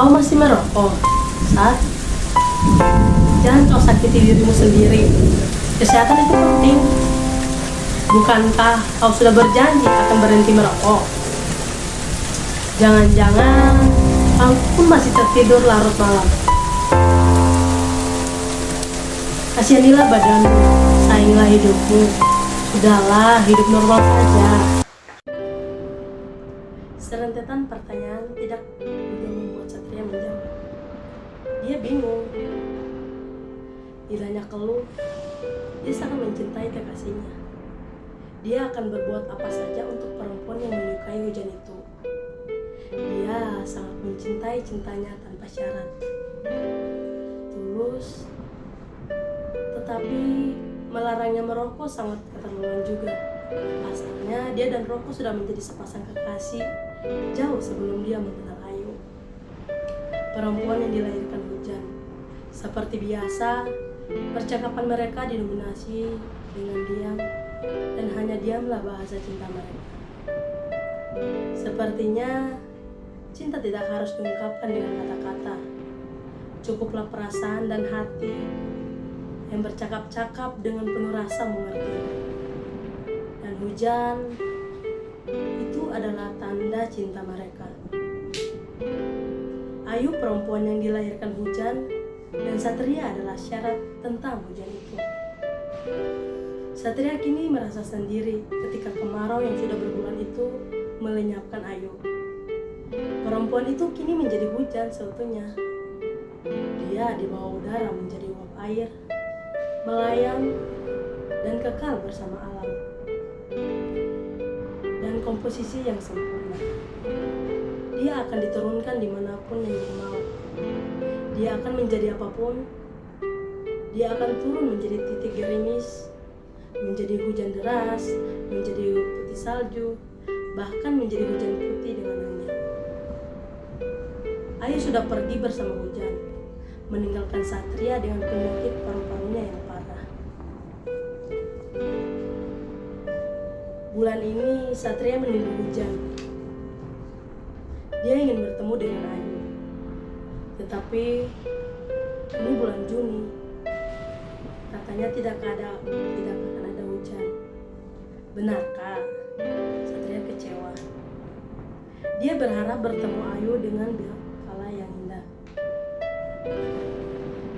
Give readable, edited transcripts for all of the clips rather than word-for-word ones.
Kau masih merokok? Saat jangan kau sakiti dirimu sendiri. Kesehatan itu penting. Bukankah kau sudah berjanji akan berhenti merokok? Jangan-jangan kau pun masih tertidur larut malam. Kasihanilah badanmu, sayangilah hidupmu. Sudahlah, hidup normal saja. Serentetan pertanyaan tidak juga membuat Satria menjawab. Dia bingung. Bilanya keluh, dia sangat mencintai kekasihnya. Dia akan berbuat apa saja untuk perempuan yang menyukai hujan itu. Dia sangat mencintai cintanya tanpa syarat, tulus, tetapi melarangnya merokok sangat keterlaluan juga. Pasalnya dia dan rokok sudah menjadi sepasang kekasih jauh sebelum dia mengenal Ayu, perempuan yang dilahirkan hujan. Seperti biasa, percakapan mereka didominasi dengan diam, dan hanya diamlah bahasa cinta mereka. Sepertinya cinta tidak harus diungkapkan dengan kata-kata. Cukuplah perasaan dan hati yang bercakap-cakap dengan penuh rasa mengerti. Dan hujan itu adalah tanda cinta mereka. Ayu perempuan yang dilahirkan hujan, dan Satria adalah syarat tentang hujan itu. Satria kini merasa sendiri ketika kemarau yang sudah berbulan itu melenyapkan Ayu. Perempuan itu kini menjadi hujan seutuhnya. Dia di bawah udara menjadi uap air, melayang dan kekal bersama alam, dan komposisi yang sempurna. Dia akan diturunkan dimanapun yang dia mau. Dia akan menjadi apapun. Dia akan turun menjadi titik gerimis, menjadi hujan deras, menjadi putih salju, bahkan menjadi hujan putih dengan angin. Ayu sudah pergi bersama hujan, meninggalkan Satria dengan penyakit paru-parunya yang parah. Bulan ini Satria menunggu hujan. Dia ingin bertemu dengan Ayu. Tetapi ini bulan Juni. Katanya tidak akan ada hujan. Benarkah? Satria kecewa. Dia berharap bertemu Ayu dengan kala yang indah.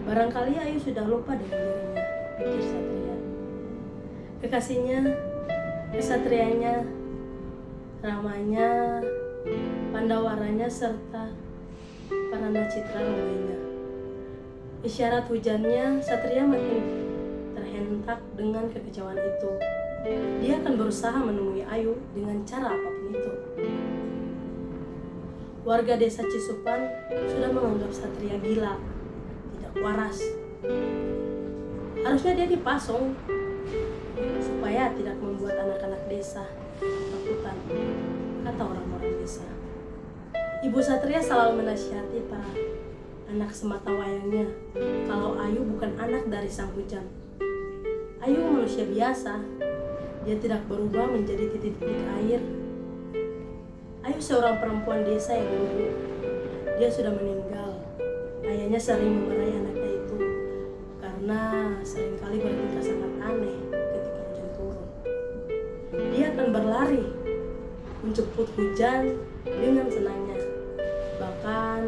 Barangkali Ayu sudah lupa dengan dirinya, pikir Satria. Kekasihnya, kesatrianya, ramanya, pandawaranya, serta para citra lainnya. Isyarat hujannya, Satria makin terhentak dengan kekecewaan itu. Dia akan berusaha menemui Ayu dengan cara apapun itu. Warga desa Cisupan sudah menganggap Satria gila, tidak waras. Harusnya dia dipasung supaya tidak membuat anak-anak desa ketakutan, kata orang-orang desa. Ibu Satria selalu menasihati para anak semata wayangnya kalau Ayu bukan anak dari sang hujan. Ayu manusia biasa, dia tidak berubah menjadi titik-titik air. Ayu seorang perempuan desa yang dulu dia sudah meninggal. Ayahnya sering memarahi anaknya itu karena seringkali bertingkah sangat aneh ketika hujan turun. Dia akan berlari menjemput hujan dengan senangnya. Bahkan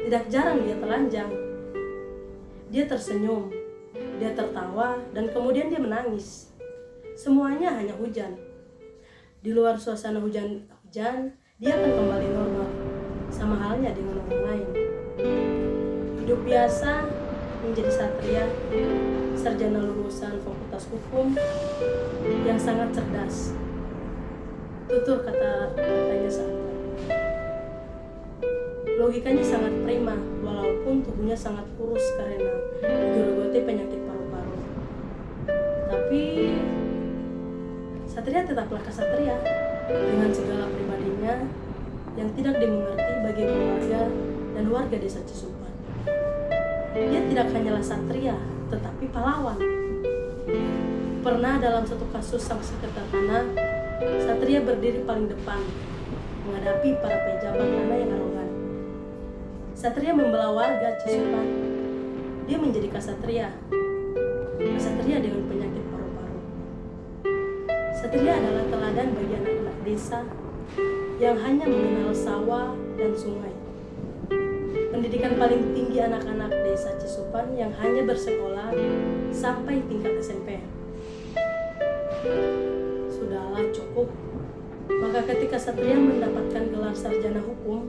tidak jarang dia telanjang. Dia tersenyum, dia tertawa, dan kemudian dia menangis. Semuanya hanya hujan. Di luar suasana hujan, dia akan kembali normal, sama halnya dengan orang lain. Hidup biasa menjadi Satria, sarjana lulusan Fakultas Hukum yang sangat cerdas. Tutur katanya santai. Logikanya sangat prima, walaupun tubuhnya sangat kurus karena digerogoti penyakit paru-paru. Tapi Satria tetaplah kesatria dengan segala pribadinya yang tidak dimengerti bagi keluarga dan warga desa Cisupan. Dia tidak hanyalah satria, tetapi pahlawan. Pernah dalam satu kasus sang sekitar tanah, Satria berdiri paling depan menghadapi para pejabat tanah yang arogan. Satria membela warga Cisupan. Dia menjadi kasatria. Kasatria dengan penyakit paru-paru. Satria adalah teladan bagi anak-anak desa yang hanya mengenal sawah dan sungai. Pendidikan paling tinggi anak-anak desa Cisupan yang hanya bersekolah sampai tingkat SMP. Sudahlah, cukup. Maka ketika Satria mendapatkan gelar sarjana hukum,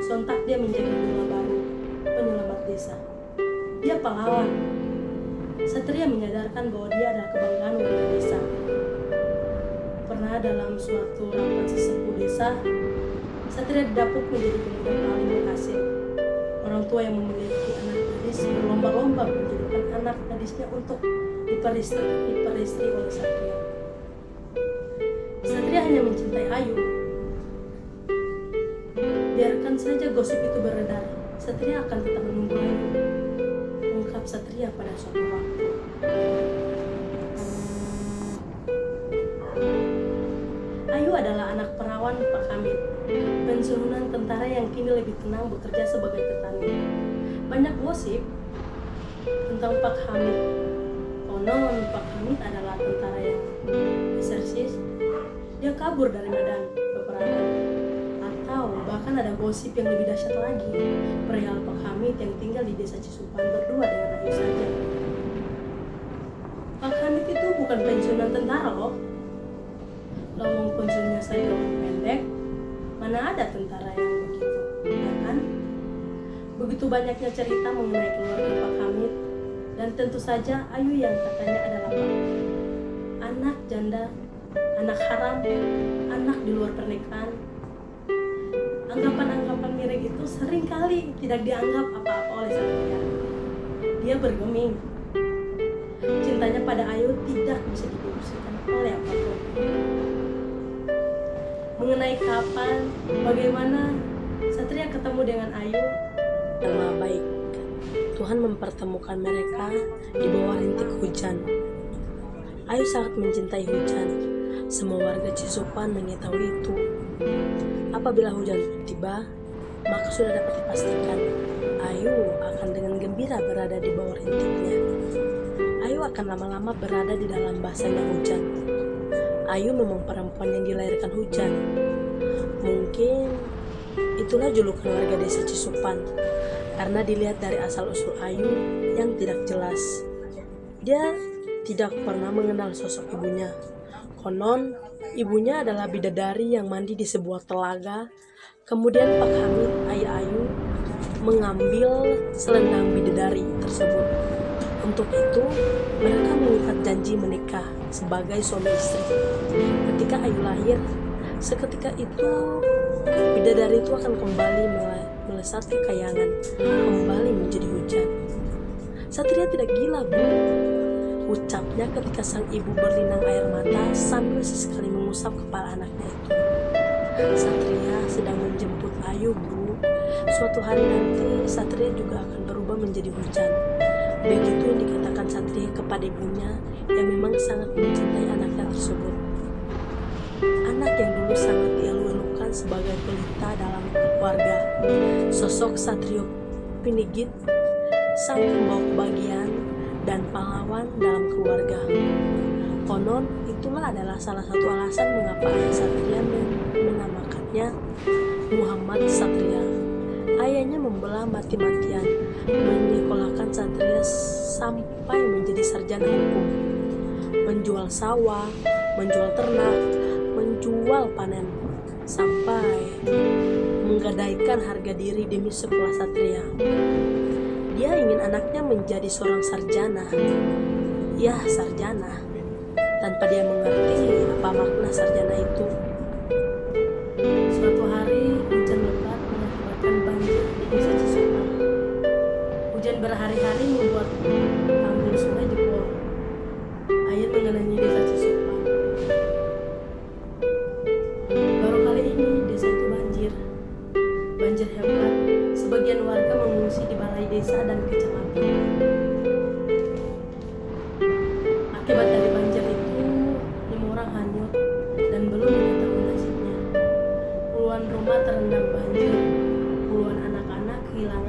sontak dia menjadi idola baru, penyelamat desa. Dia pahlawan. Satria menyadarkan bahwa dia adalah kebanggaan warga desa. Pernah dalam suatu rapat sesepuh desa, Satria didapuk menjadi pemuda paling berhasil. Orang tua yang memiliki anak gadis berlomba-lomba menjadikan anak gadisnya untuk diperistri oleh Satria. Satria hanya mencintai Ayu. Biarkan saja gosip itu beredar, Satria akan tetap menunggu Ayu, ungkap Satria pada suatu waktu. Ayu adalah anak perawan Pak Hamid, pensiunan tentara yang kini lebih tenang bekerja sebagai petani. Banyak gosip tentang Pak Hamid. Konon Pak Hamid adalah tentara yang desersis. Dia kabur dari medan peperangan. Atau bahkan ada gosip yang lebih dahsyat lagi, perihal Pak Hamid yang tinggal di desa Cisupan berdua dengan Ayu saja. Pak Hamid itu bukan pensiunan tentara loh. Lowong pensiunnya saja orang pendek, mana ada tentara yang begitu, ya kan? Begitu banyaknya cerita mengenai keluarga Pak Hamid, dan tentu saja Ayu yang katanya adalah anak janda, anak haram, anak di luar pernikahan. Anggapan-anggapan miring itu sering kali tidak dianggap apa-apa oleh Satria. Dia bergeming. Cintanya pada Ayu tidak bisa didiskusikan oleh apapun. Mengenai kapan, bagaimana Satria ketemu dengan Ayu, nama baik. Tuhan mempertemukan mereka di bawah rintik hujan. Ayu sangat mencintai hujan. Semua warga Cisupan mengetahui itu. Apabila hujan tiba, maka sudah dapat dipastikan Ayu akan dengan gembira berada di bawah rintiknya. Ayu akan lama-lama berada di dalam basahnya hujan. Ayu memang perempuan yang dilahirkan hujan. Mungkin itulah julukan warga desa Cisupan, karena dilihat dari asal-usul Ayu yang tidak jelas. Dia tidak pernah mengenal sosok ibunya. Konon, ibunya adalah bidadari yang mandi di sebuah telaga. Kemudian Pak Hamid, ayah Ayu, mengambil selendang bidadari tersebut. Untuk itu, mereka mengikat janji menikah sebagai suami istri. Ketika Ayu lahir, seketika itu bidadari itu akan kembali melesat ke kayangan, kembali menjadi hujan. Satria tidak gila, Bu, ucapnya ketika sang ibu berlinang air mata sambil sesekali mengusap kepala anaknya itu. Satria sedang menjemput Ayu, Bu. Suatu hari nanti Satria juga akan berubah menjadi hujan. Begitu yang dikatakan Satria kepada ibunya yang memang sangat mencintai anaknya tersebut. Anak yang dulu sangat dielu-elukan sebagai pelita dalam keluarga. Sosok Satrio Pinigit, sang pembawa kebahagiaan dan pahlawan dalam keluarga. Konon itulah adalah salah satu alasan mengapa ayah Satria menamakannya Muhammad Satria. Ayahnya membela mati-matian menyekolahkan Satria sampai menjadi sarjana hukum, menjual sawah, menjual ternak, menjual panen, sampai menggadaikan harga diri demi sekolah Satria. Dia ingin anaknya menjadi seorang sarjana. Ya, sarjana. Tanpa dia mengerti apa makna sarjana itu. Suatu hari, hujan lebat mengakibatkan banjir di desa Cisupan. Hujan berhari-hari membuat tanggul sungai jebol. Air mengenangi desa Cisupan. Baru kali ini desa itu banjir. Banjir hebat. Sebagian warga mengungsi di balai desa dan kecamatan. Akibat dari banjir itu, 5 orang hanyut dan belum diketahui nasibnya. Puluhan rumah terendam banjir, puluhan anak-anak kehilangan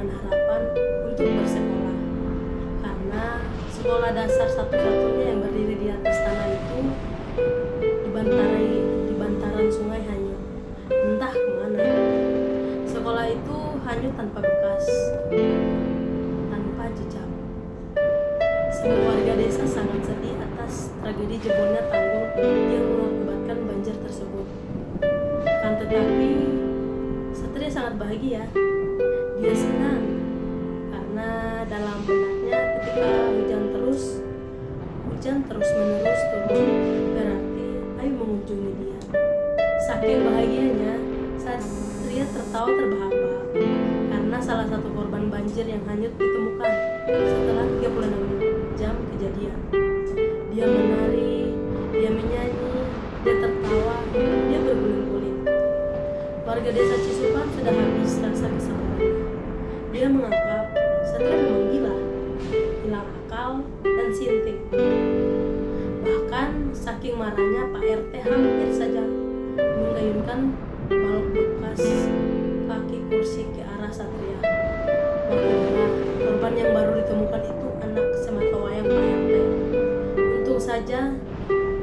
Sekolah dasar satu-satunya yang berdiri di atas tanah itu di bantaran sungai hanyut. Entah kemana. Sekolah itu hanyut tanpa bekas, tanpa jejak. Semua warga desa sangat sedih atas tragedi jebolnya tanggul yang mengakibatkan banjir tersebut. Akan tetapi, Satria sangat bahagia. Dia senang karena dalam benaknya ketika hujan terus menerus turun, berarti Ayu mengunjungi dia. Saking bahagianya, Satria tertawa terbahak-bahak karena salah satu korban banjir yang hanyut ditemukan setelah 36 jam kejadian. Dia menari, dia menyanyi, dia tertawa, dia berguling-guling. Warga desa Cisupan sudah habis rasa kesabarannya. Dia menganggap Satria memang gila, hilang akal dan sinting. Bahkan saking marahnya Pak RT hampir saja menggayunkan balok bekas kaki kursi ke arah Satria. Maklumlah, korban yang baru ditemukan itu anak sematawayang Pak RT. Untung saja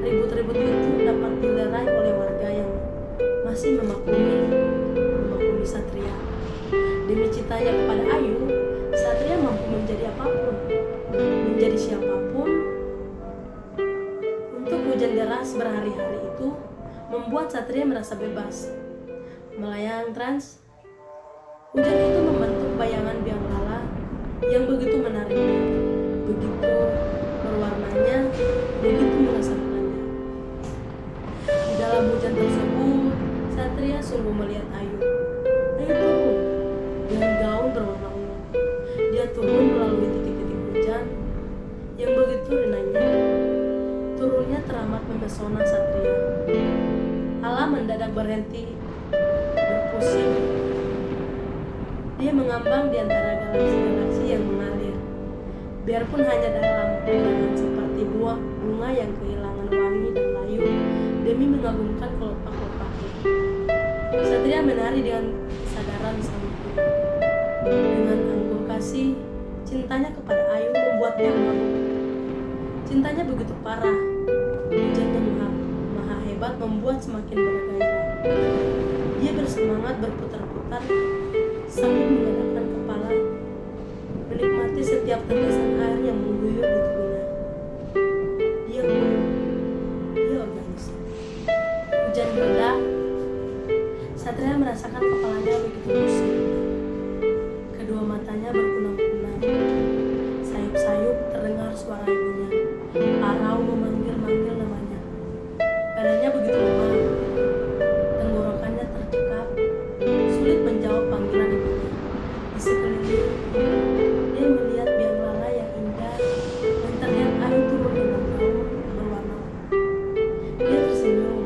ribut-ribut itu dapat dilerai oleh warga yang masih memaklumi Satria. Demi cintanya kepada Ayu, Satria mampu menjadi apapun, menjadi siapapun. Untuk hujan deras berhari-hari itu membuat Satria merasa bebas. Melayang trans, hujan itu membentuk bayangan biang lala yang begitu menariknya, begitu berwarnanya, begitu mengesankannya. Di dalam hujan tersebut, Satria sungguh melihat Ayu. Ayu turun dengan gaun berwarna ungu. Dia turun melalui titik-titik hujan yang begitu ringannya. Turunnya teramat memesona Satria. Alam mendadak berhenti berpusing. Dia mengambang di antara galaksi-galaksi yang mengalir. Biarpun hanya dalam pandangan seperti buah bunga yang kehilangan wangi dan layu demi mengagumkan kelopak-kelopaknya. Satria menari dengan kesadaran sang ibu. Dengan anggur kasih, cintanya kepada Ayu membuatnya mabuk. Cintanya begitu parah. Hujan yang maha hebat membuat semakin bergairah. Dia bersemangat berputar-putar sambil menggerakkan kepala, menikmati setiap tetesan air yang mengguyur di tubuhnya. Dia guyup, dia organisasi. Hujan reda, Satria merasakan kepalanya begitu pusing. Kedua matanya berkunang-kunang. Sayup-sayup terdengar suara ibunya. Arau memanggil-manggil namanya. Badannya begitu lemah. Tenggorokannya tercekap. Sulit menjawab panggilan ibunya. Di sekeliling, dia melihat biang lala yang indah dan terlihat Ayu turun dengan gaun berwarna ungu. Dia tersenyum.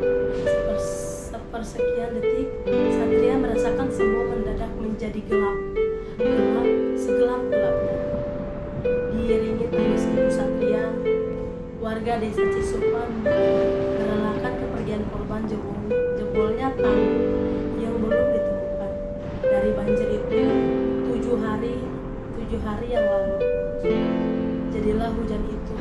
Sepersekian detik, Satria merasakan semua mendadak menjadi gelap. Gelap, segelap-gelapnya. Diiringi tangis ibu Satria, warga desa Cisupan merelakan kepergian korban jebolnya tanggul yang belum ditemukan. Dari banjir itu 7 hari yang lalu. Jadilah hujan itu